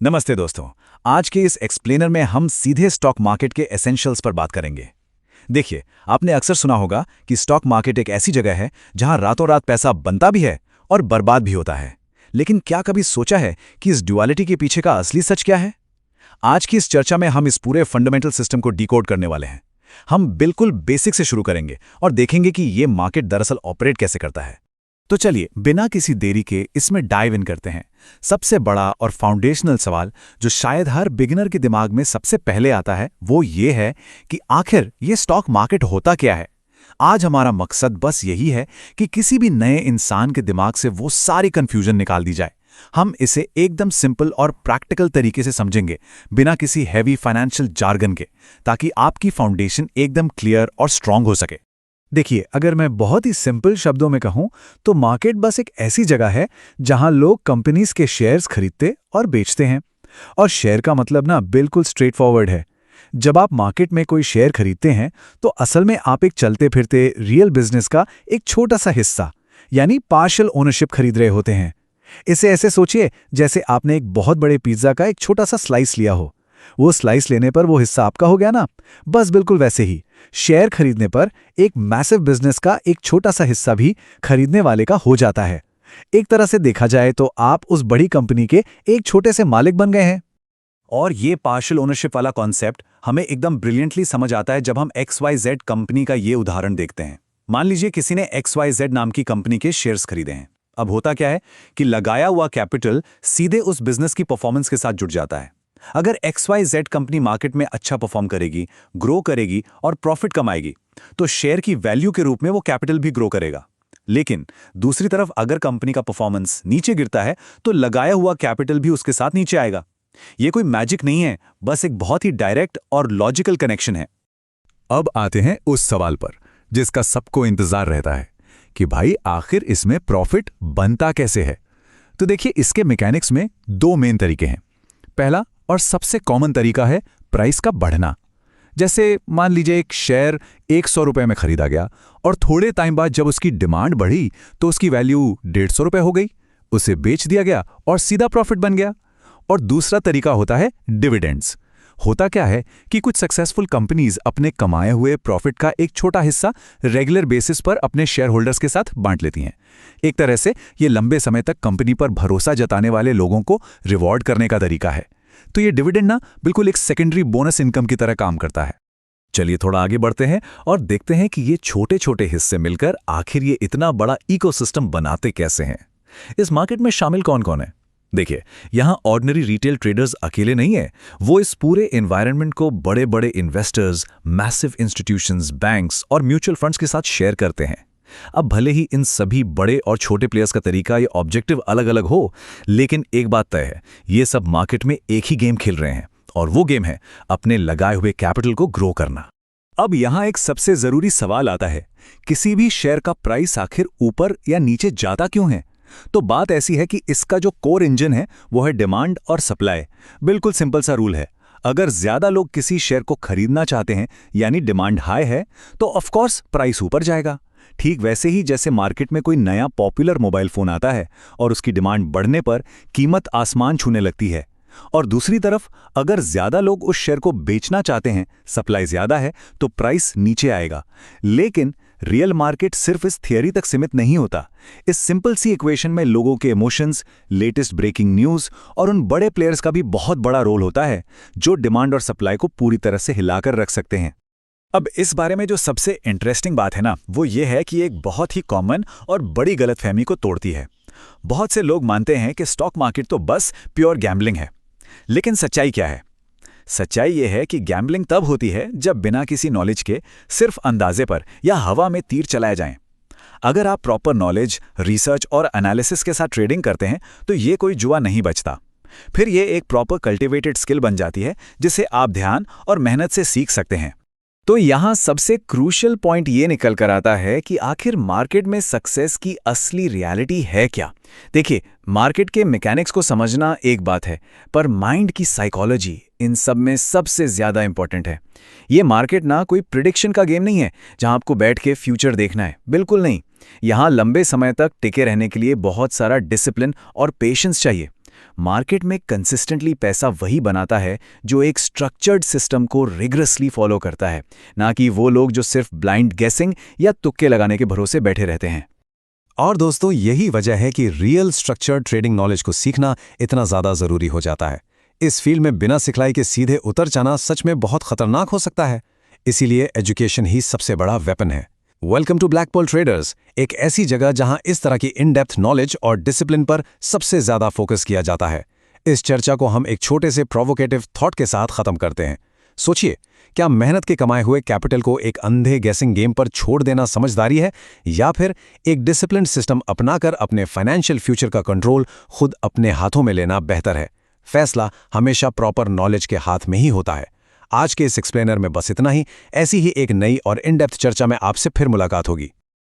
नमस्ते दोस्तों। आज के इस एक्सप्लेनर में हम सीधे स्टॉक मार्केट के एसेंशियल्स पर बात करेंगे। देखिए, आपने अक्सर सुना होगा कि स्टॉक मार्केट एक ऐसी जगह है जहां रातों रात पैसा बनता भी है और बर्बाद भी होता है। लेकिन क्या कभी सोचा है कि इस ड्युअलिटी के पीछे का असली सच क्या है? आज की इस चर्चा में हम इस पूरे फंडामेंटल सिस्टम को डिकोड करने वाले हैं। हम बिल्कुल बेसिक से शुरू करेंगे और देखेंगे कि ये मार्केट दरअसल ऑपरेट कैसे करता है। तो चलिए, बिना किसी देरी के इसमें डाइव इन करते हैं। सबसे बड़ा और फाउंडेशनल सवाल जो शायद हर बिगिनर के दिमाग में सबसे पहले आता है वो ये है कि आखिर ये स्टॉक मार्केट होता क्या है। आज हमारा मकसद बस यही है कि किसी भी नए इंसान के दिमाग से वो सारी कंफ्यूजन निकाल दी जाए। हम इसे एकदम सिंपल और प्रैक्टिकल तरीके से समझेंगे, बिना किसी हैवी फाइनेंशियल जार्गन के, ताकि आपकी फाउंडेशन एकदम क्लियर और स्ट्रांग हो सके। देखिए, अगर मैं बहुत ही सिंपल शब्दों में कहूं तो मार्केट बस एक ऐसी जगह है जहां लोग कंपनीज के शेयर्स खरीदते और बेचते हैं। और शेयर का मतलब ना बिल्कुल स्ट्रेट फॉरवर्ड है। जब आप मार्केट में कोई शेयर खरीदते हैं तो असल में आप एक चलते फिरते रियल बिजनेस का एक छोटा सा हिस्सा यानी पार्शियल ओनरशिप खरीद रहे होते हैं। इसे ऐसे सोचिए जैसे आपने एक बहुत बड़े पिज्जा का एक छोटा सा स्लाइस लिया हो। वो स्लाइस लेने पर वो हिस्सा आपका हो गया ना। बस बिल्कुल वैसे ही शेयर खरीदने पर एक मैसिव बिजनेस का एक छोटा सा हिस्सा भी खरीदने वाले का हो जाता है। एक तरह से देखा जाए तो आप उस बड़ी कंपनी के एक छोटे से मालिक बन गए हैं। और ये पार्शियल ओनरशिप वाला कॉन्सेप्ट हमें एकदम ब्रिलियंटली समझ आता है जब हम XYZ कंपनी का ये उदाहरण देखते हैं। मान लीजिए किसी ने XYZ नाम की कंपनी के शेयर्स खरीदे हैं। अब होता क्या है कि लगाया हुआ कैपिटल सीधे उस बिजनेस की परफॉर्मेंस के साथ जुड़ जाता है। अगर XYZ कंपनी मार्केट में अच्छा परफॉर्म करेगी, ग्रो करेगी और प्रॉफिट कमाएगी, तो शेयर की वैल्यू के रूप में वो कैपिटल भी ग्रो करेगा। लेकिन दूसरी तरफ अगर कंपनी का परफॉर्मेंस नीचे गिरता है तो लगाया हुआ कैपिटल भी उसके साथ नीचे आएगा। ये कोई मैजिक नहीं है, बस एक बहुत ही डायरेक्ट और लॉजिकल कनेक्शन है। अब आते हैं उस सवाल पर जिसका सबको इंतजार रहता है कि भाई आखिर इसमें प्रॉफिट बनता कैसे है। तो देखिए, इसके मैकेनिक्स में दो मेन तरीके हैं। पहला और सबसे कॉमन तरीका है प्राइस का बढ़ना। जैसे मान लीजिए एक शेयर 100 रुपए में खरीदा गया और थोड़े टाइम बाद जब उसकी डिमांड बढ़ी तो उसकी वैल्यू 150 रुपए हो गई, उसे बेच दिया गया और सीधा प्रॉफिट बन गया। और दूसरा तरीका होता है डिविडेंड्स। होता क्या है कि कुछ सक्सेसफुल कंपनीज अपने कमाए हुए प्रॉफिट का एक छोटा हिस्सा रेगुलर बेसिस पर अपने शेयर होल्डर्स के साथ बांट लेती हैं। एक तरह से ये लंबे समय तक कंपनी पर भरोसा जताने वाले लोगों को रिवॉर्ड करने का तरीका है। तो ये डिविडेंड ना बिल्कुल एक सेकेंडरी बोनस इनकम की तरह काम करता है। चलिए थोड़ा आगे बढ़ते हैं और देखते हैं कि ये छोटे छोटे हिस्से मिलकर आखिर ये इतना बड़ा इकोसिस्टम बनाते कैसे हैं। इस मार्केट में शामिल कौन कौन है? देखिए, यहां ऑर्डिनरी रिटेल ट्रेडर्स अकेले नहीं है, वो इस पूरे एनवायरनमेंट को बड़े बड़े इन्वेस्टर्स, मैसिव इंस्टीट्यूशंस, बैंक्स और म्यूचुअल फंड्स के साथ शेयर करते हैं। अब भले ही इन सभी बड़े और छोटे प्लेयर्स का तरीका या ऑब्जेक्टिव अलग अलग हो, लेकिन एक बात तय है, ये सब मार्केट में एक ही गेम खेल रहे हैं और वो गेम है अपने लगाए हुए कैपिटल को ग्रो करना। अब यहां एक सबसे जरूरी सवाल आता है, किसी भी शेयर का प्राइस आखिर ऊपर या नीचे जाता क्यों है? तो बात ऐसी है कि इसका जो कोर इंजन है वो है डिमांड और सप्लाई। बिल्कुल सिंपल सा रूल है, अगर ज्यादा लोग किसी शेयर को खरीदना चाहते हैं यानी डिमांड हाई है तो ऑफ कोर्स प्राइस ऊपर जाएगा। ठीक वैसे ही जैसे मार्केट में कोई नया पॉपुलर मोबाइल फोन आता है और उसकी डिमांड बढ़ने पर कीमत आसमान छूने लगती है। और दूसरी तरफ अगर ज्यादा लोग उस शेयर को बेचना चाहते हैं, सप्लाई ज्यादा है, तो प्राइस नीचे आएगा। लेकिन रियल मार्केट सिर्फ इस थियरी तक सीमित नहीं होता। इस सिंपल सी इक्वेशन में लोगों के इमोशंस, लेटेस्ट ब्रेकिंग न्यूज और उन बड़े प्लेयर्स का भी बहुत बड़ा रोल होता है जो डिमांड और सप्लाई को पूरी तरह से हिलाकर रख सकते हैं। अब इस बारे में जो सबसे इंटरेस्टिंग बात है ना, वो ये है कि एक बहुत ही कॉमन और बड़ी गलतफहमी को तोड़ती है। बहुत से लोग मानते हैं कि स्टॉक मार्केट तो बस प्योर गैम्बलिंग है। लेकिन सच्चाई क्या है? सच्चाई यह है कि गैम्बलिंग तब होती है जब बिना किसी नॉलेज के सिर्फ अंदाजे पर या हवा में तीर चलाए जाएं। अगर आप प्रॉपर नॉलेज, रिसर्च और एनालिसिस के साथ ट्रेडिंग करते हैं तो ये कोई जुआ नहीं बचता। फिर ये एक प्रॉपर कल्टिवेटेड स्किल बन जाती है जिसे आप ध्यान और मेहनत से सीख सकते हैं। तो यहाँ सबसे क्रूशियल पॉइंट ये निकल कर आता है कि आखिर मार्केट में सक्सेस की असली रियलिटी है क्या। देखिए, मार्केट के मैकेनिक्स को समझना एक बात है, पर माइंड की साइकोलॉजी इन सब में सबसे ज्यादा इंपॉर्टेंट है। ये मार्केट ना कोई प्रिडिक्शन का गेम नहीं है जहां आपको बैठ के फ्यूचर देखना है, बिल्कुल नहीं। यहाँ लंबे समय तक टिके रहने के लिए बहुत सारा डिसिप्लिन और पेशेंस चाहिए। मार्केट में कंसिस्टेंटली पैसा वही बनाता है जो एक स्ट्रक्चर्ड सिस्टम को रिगरसली फॉलो करता है, ना कि वो लोग जो सिर्फ ब्लाइंड गेसिंग या तुक्के लगाने के भरोसे बैठे रहते हैं। और दोस्तों, यही वजह है कि रियल स्ट्रक्चर्ड ट्रेडिंग नॉलेज को सीखना इतना ज़्यादा ज़रूरी हो जाता है। इस फील्ड में बिना सिखलाई के सीधे उतर जाना सच में बहुत खतरनाक हो सकता है। इसीलिए एजुकेशन ही सबसे बड़ा वेपन है। वेलकम टू ब्लैकपोल ट्रेडर्स, एक ऐसी जगह जहां इस तरह की इन डेप्थ नॉलेज और डिसिप्लिन पर सबसे ज़्यादा फोकस किया जाता है। इस चर्चा को हम एक छोटे से प्रोवोकेटिव थॉट के साथ खत्म करते हैं। सोचिए, क्या मेहनत के कमाए हुए कैपिटल को एक अंधे गैसिंग गेम पर छोड़ देना समझदारी है, या फिर एक डिसिप्लिन्ड सिस्टम अपनाकर अपने फाइनेंशियल फ्यूचर का कंट्रोल खुद अपने हाथों में लेना बेहतर है? फैसला हमेशा प्रॉपर नॉलेज के हाथ में ही होता है। आज के इस एक्सप्लेनर में बस इतना ही। ऐसी ही एक नई और इन डेप्थ चर्चा में आपसे फिर मुलाकात होगी।